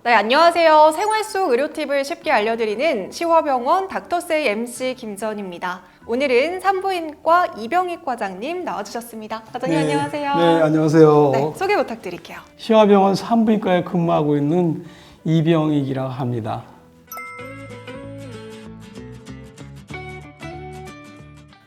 네, 안녕하세요. 생활 속 의료 팁을 쉽게 알려드리는 시화병원 닥터세이 MC 김전입니다. 오늘은 산부인과 이병익과장님 나와주셨습니다. 과장님 안녕하세요. 네, 안녕하세요. 네, 소개 부탁드릴게요. 시화병원 산부인과에 근무하고 있는 이병익이라고 합니다.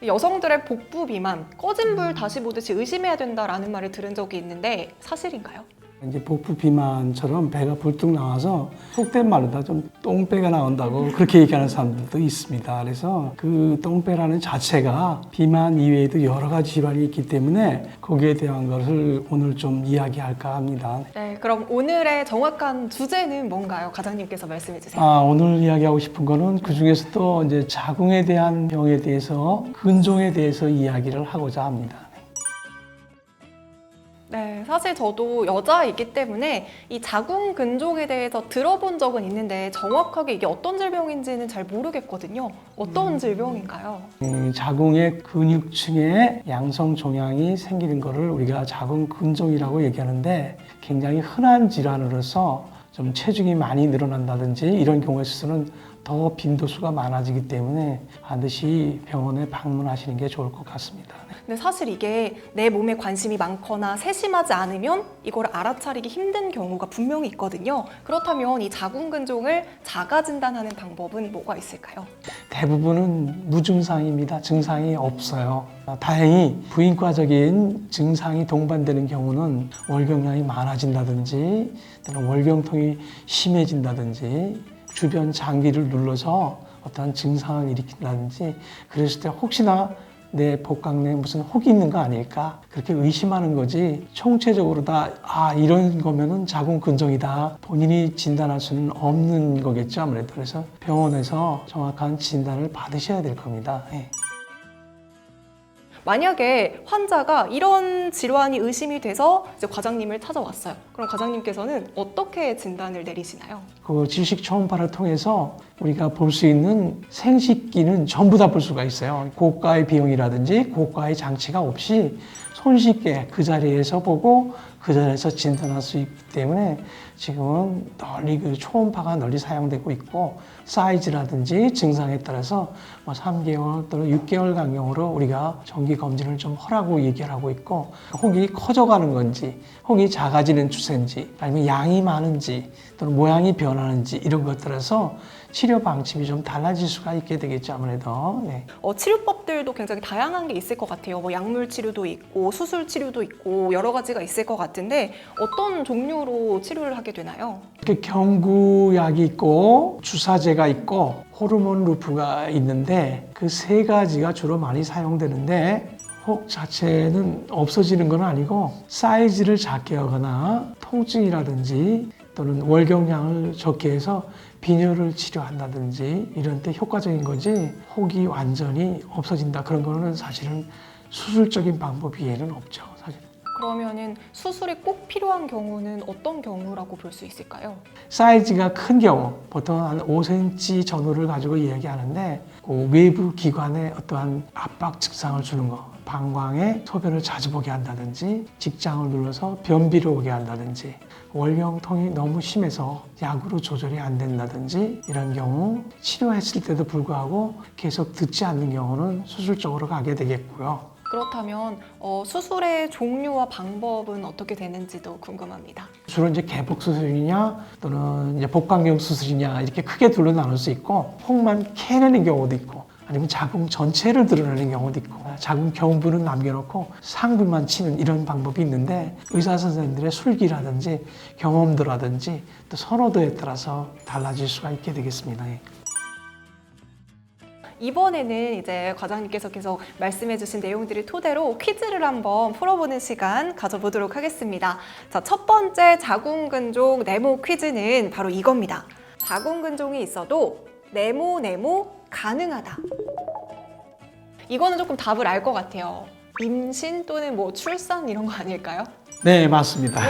여성들의 복부 비만, 꺼진 불 다시 보듯이 의심해야 된다라는 말을 들은 적이 있는데 사실인가요? 이제 복부 비만처럼 배가 불뚝 나와서 속된 말로 다 좀 똥배가 나온다고 그렇게 얘기하는 사람들도 있습니다. 그래서 그 똥배라는 자체가 비만 이외에도 여러 가지 질환이 있기 때문에 거기에 대한 것을 오늘 좀 이야기할까 합니다. 네, 그럼 오늘의 정확한 주제는 뭔가요? 과장님께서 말씀해 주세요. 오늘 이야기하고 싶은 거는 그 중에서도 이제 자궁에 대한 병에 대해서 근종에 대해서 이야기를 하고자 합니다. 네, 사실 저도 여자이기 때문에 이 자궁 근종에 대해서 들어본 적은 있는데 정확하게 이게 어떤 질병인지는 잘 모르겠거든요. 어떤 질병인가요? 자궁의 근육층에 양성 종양이 생기는 것을 우리가 자궁 근종이라고 얘기하는데 굉장히 흔한 질환으로서 좀 체중이 많이 늘어난다든지 이런 경우에 있어서는 더 빈도수가 많아지기 때문에 반드시 병원에 방문하시는 게 좋을 것 같습니다. 근데 사실 이게 내 몸에 관심이 많거나 세심하지 않으면 이걸 알아차리기 힘든 경우가 분명히 있거든요. 그렇다면 이 자궁 근종을 자가 진단하는 방법은 뭐가 있을까요? 대부분은 무증상입니다. 증상이 없어요. 다행히 부인과적인 증상이 동반되는 경우는 월경량이 많아진다든지 또는 월경통이 심해진다든지 주변 장기를 눌러서 어떤 증상을 일으킨다든지 그랬을 때 혹시나 내 복강내에 무슨 혹이 있는 거 아닐까 그렇게 의심하는 거지 총체적으로 다 이런 거면은 자궁 근종이다 본인이 진단할 수는 없는 거겠죠. 아무래도 그래서 병원에서 정확한 진단을 받으셔야 될 겁니다. 네. 만약에 환자가 이런 질환이 의심이 돼서 이제 과장님을 찾아왔어요. 그럼 과장님께서는 어떻게 진단을 내리시나요? 그 질식 초음파를 통해서 우리가 볼 수 있는 생식기는 전부 다 볼 수가 있어요. 고가의 비용이라든지 고가의 장치가 없이 손쉽게 그 자리에서 보고 그 자리에서 진단할 수 있기 때문에 지금은 널리 그 초음파가 널리 사용되고 있고 사이즈라든지 증상에 따라서 3개월 또는 6개월 간격으로 우리가 정기 검진을 좀 하라고 얘기를 하고 있고 혹이 커져가는 건지 혹이 작아지는 추세인지 아니면 양이 많은지 또는 모양이 변하는지 이런 것들에서 치료 방침이 좀 달라질 수가 있게 되겠죠. 아무래도. 네. 치료법들도 굉장히 다양한 게 있을 것 같아요. 약물 치료도 있고 수술 치료도 있고 여러 가지가 있을 것 같은데 어떤 종류로 치료를 하게 되나요? 경구약이 있고 주사제가 있고 호르몬 루프가 있는데 그 세 가지가 주로 많이 사용되는데 혹 자체는 없어지는 건 아니고 사이즈를 작게 하거나 통증이라든지 또는 월경량을 적게 해서 빈혈을 치료한다든지 이런 때 효과적인 거지 혹이 완전히 없어진다 그런 거는 사실은 수술적인 방법 외에는 없죠. 사실. 그러면은 수술이 꼭 필요한 경우는 어떤 경우라고 볼 수 있을까요? 사이즈가 큰 경우 보통 한 5cm 전후를 가지고 이야기하는데 그 외부 기관에 어떠한 압박 증상을 주는 거 방광에 소변을 자주 보게 한다든지 직장을 눌러서 변비를 오게 한다든지 월경통이 너무 심해서 약으로 조절이 안 된다든지 이런 경우 치료했을 때도 불구하고 계속 듣지 않는 경우는 수술적으로 가게 되겠고요. 그렇다면 수술의 종류와 방법은 어떻게 되는지도 궁금합니다. 주로 이제 개복 수술이냐 또는 이제 복강경 수술이냐 이렇게 크게 둘로 나눌 수 있고 혹만 캐내는 경우도 있고 아니면 자궁 전체를 드러내는 경우도 있고 자궁 경부는 남겨놓고 상부만 치는 이런 방법이 있는데 의사 선생님들의 술기라든지 경험도라든지 또 선호도에 따라서 달라질 수가 있게 되겠습니다. 이번에는 이제 과장님께서 계속 말씀해주신 내용들을 토대로 퀴즈를 한번 풀어보는 시간 가져보도록 하겠습니다. 자, 첫 번째 자궁근종 네모 퀴즈는 바로 이겁니다. 자궁근종이 있어도 네모 가능하다. 이거는 조금 답을 알 것 같아요. 임신 또는 출산 이런 거 아닐까요? 네, 맞습니다.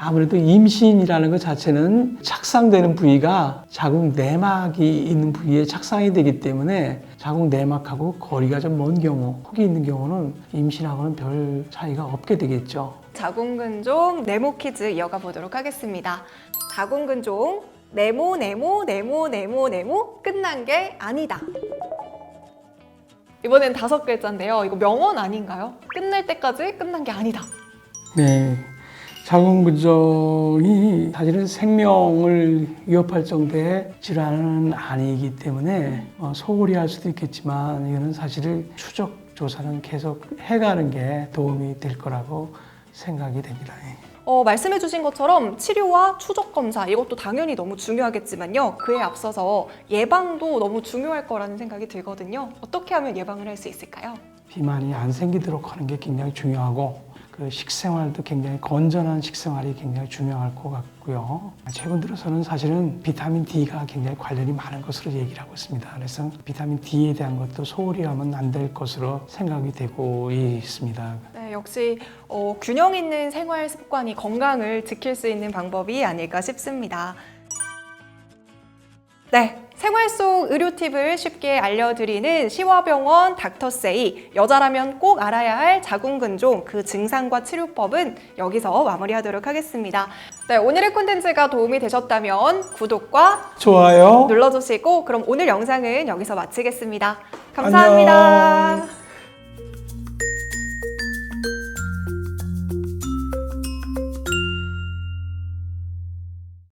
아무래도 임신이라는 것 자체는 착상되는 부위가 자궁 내막이 있는 부위에 착상이 되기 때문에 자궁 내막하고 거리가 좀 먼 경우, 혹이 있는 경우는 임신하고는 별 차이가 없게 되겠죠. 자궁근종 네모 퀴즈 이어가 보도록 하겠습니다. 자궁근종 네모 끝난 게 아니다. 이번엔 5글자인데요. 이거 명언 아닌가요? 끝낼 때까지 끝난 게 아니다. 네. 자궁근종이 사실은 생명을 위협할 정도의 질환은 아니기 때문에 소홀히 할 수도 있겠지만 이거는 사실 추적 조사는 계속 해가는 게 도움이 될 거라고 생각이 됩니다. 말씀해 주신 것처럼 치료와 추적 검사 이것도 당연히 너무 중요하겠지만요. 그에 앞서서 예방도 너무 중요할 거라는 생각이 들거든요. 어떻게 하면 예방을 할 수 있을까요? 비만이 안 생기도록 하는 게 굉장히 중요하고 그 식생활도 굉장히 건전한 식생활이 굉장히 중요할 것 같고요. 최근 들어서는 사실은 비타민 D가 굉장히 관련이 많은 것으로 얘기를 하고 있습니다. 그래서 비타민 D에 대한 것도 소홀히 하면 안 될 것으로 생각이 되고 있습니다. 네, 역시 균형 있는 생활 습관이 건강을 지킬 수 있는 방법이 아닐까 싶습니다. 네, 생활 속 의료 팁을 쉽게 알려드리는 시화병원 닥터세이 여자라면 꼭 알아야 할 자궁근종 그 증상과 치료법은 여기서 마무리하도록 하겠습니다. 네, 오늘의 콘텐츠가 도움이 되셨다면 구독과 좋아요. 눌러주시고 그럼 오늘 영상은 여기서 마치겠습니다. 감사합니다. 안녕.